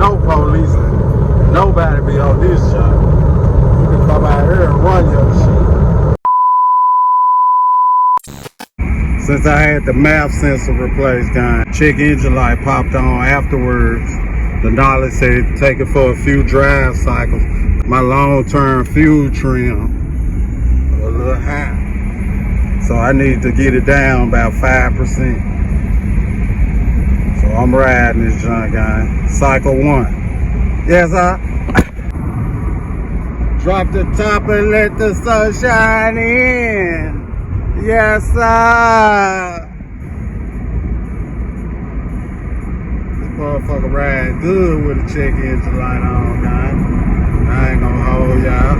no police, nobody be on this shot. You can come out here and run your shit. Since I had the map sensor replaced, check engine light popped on afterwards. The knowledge said take it for a few drive cycles. My long-term fuel trim a little high, so I need to get it down about 5%. So I'm riding this junk, guys. Cycle 1. Yes, sir. Drop the top and let the sun shine in. Yes, sir. This motherfucker riding good with a check engine light on, guys. I ain't gonna hold y'all.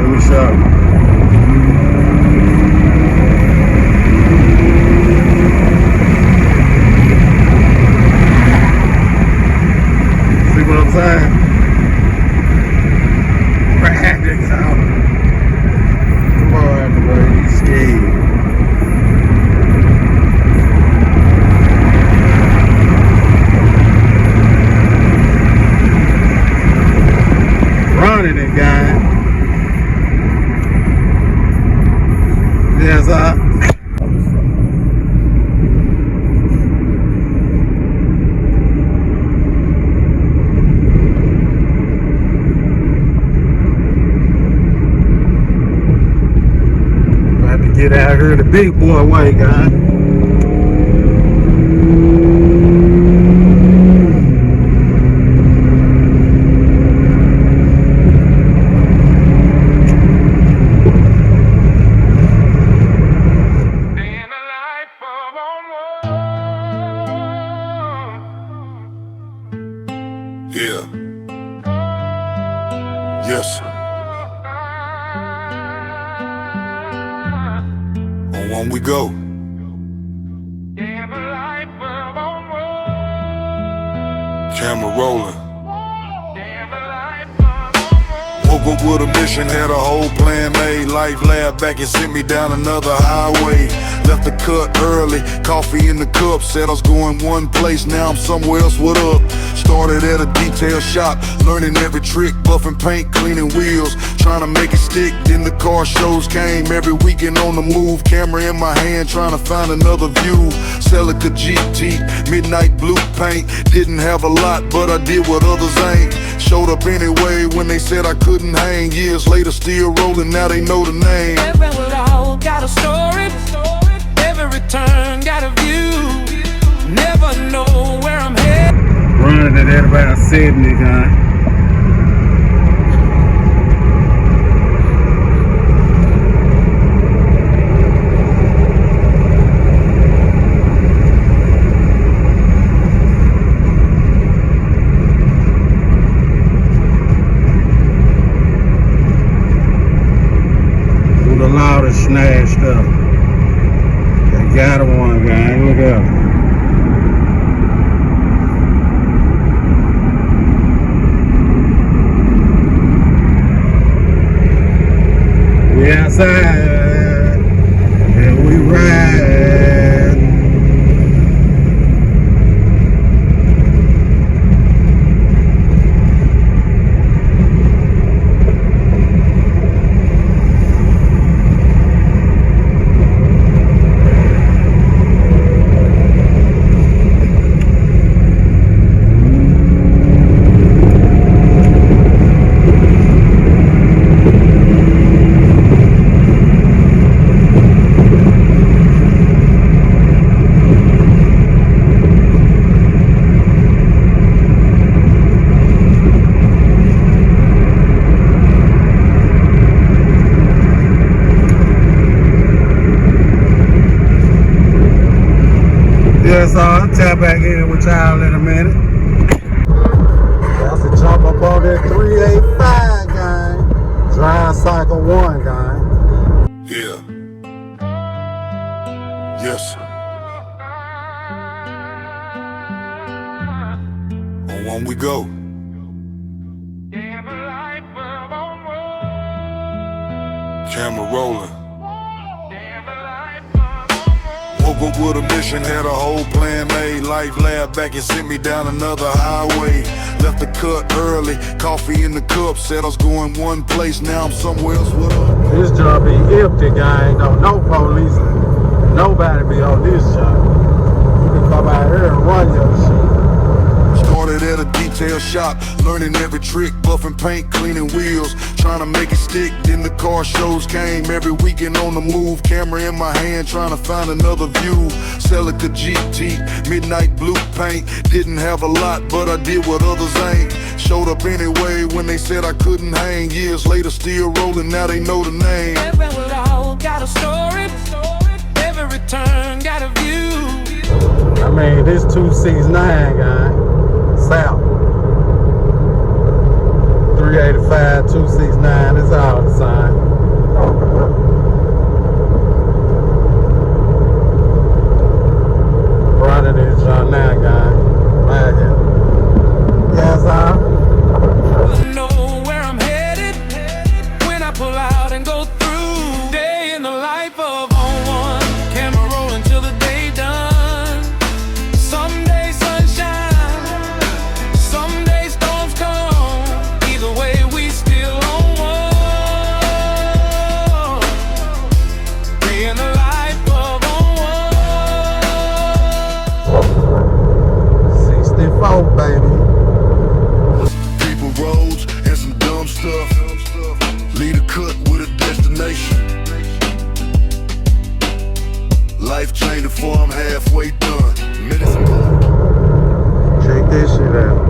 Let me show you. See what I'm saying? Radix out. Come on, boy, you scared. Running it, guy. Yes, about to get out here the big boy way, guy. Yeah. Yes. On one we go. Camera rolling. Woke up with a mission, had a whole plan made. Life lab back and sent me down another highway. Left the cut early, coffee in the cup. Said I was going one place, now I'm somewhere else. What up? Started at a detail shop, learning every trick, buffing paint, cleaning wheels, trying to make it stick. Then the car shows came every weekend on the move. Camera in my hand, trying to find another view. Celica GT, midnight blue paint. Didn't have a lot, but I did what others ain't. Showed up anyway when they said I couldn't hang. Years later, still rolling, now they know the name. Every road got a story, every turn got a view. Never know where I'm headed. Running it at about 70, guy. Who the loudest snatched up? They got one, guy. Look up. We outside, and we ride. So I'll tap back in with y'all in a minute. Y'all should jump up on that 385, gang. Drive cycle 1, gang. Yeah. Yes. On one we go. Camera rolling. Woke up with a mission, had a whole plan made. Life laughed back and sent me down another highway. Left the cut early, coffee in the cup. Said I was going one place, now I'm somewhere else with her. This job be empty, gang. No police. Nobody be on this job. You can come out here and run your shit. Started at a detail shop, learning every trick, buffing paint, cleaning wheels, trying to make it stick. Then the car shows came every weekend on the move. Camera in my hand, trying to find another view. Celica GT, midnight blue paint. Didn't have a lot, but I did what others ain't. Showed up anyway when they said I couldn't hang. Years later, still rolling, now they know the name. Every road got a story, every return got a view. I mean, this 269, guy. South 385, 269, it's all the same. Running this joint now, guys. Right here. Yes, I know where I'm headed when I pull out and go through. Day in the life of on one, camera rolling till the day done. Someday sunshine, someday storms come. Either way we still on one. Day in the life of on one. 64, baby. People, roads, and some dumb stuff. Lead a cut with a destination. Life changed before I'm halfway done. Minutes ago. Check this shit out.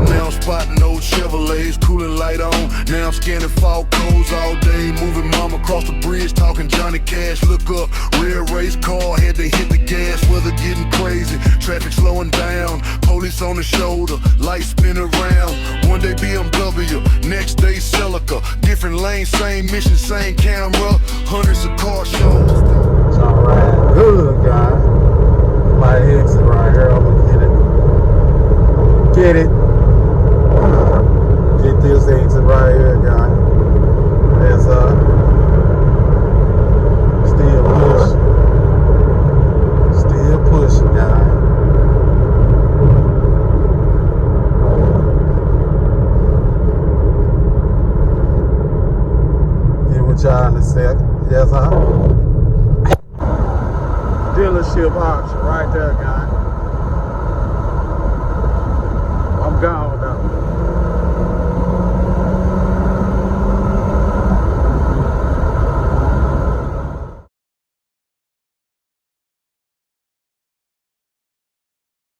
Now I'm spotting old Chevrolets, cooling light on. Now I'm scanning fall codes all day. Moving mom across the bridge, talking Johnny Cash. Look up, red race car, had to hit the gas. Weather getting crazy, traffic slowing down. Police on the shoulder, lights spin around. One day BMW, next day Celica. Different lane, same mission, same camera. Hundreds of car shows. It's alright. Good, guys. My exit right here, I'm gonna get it. Get it.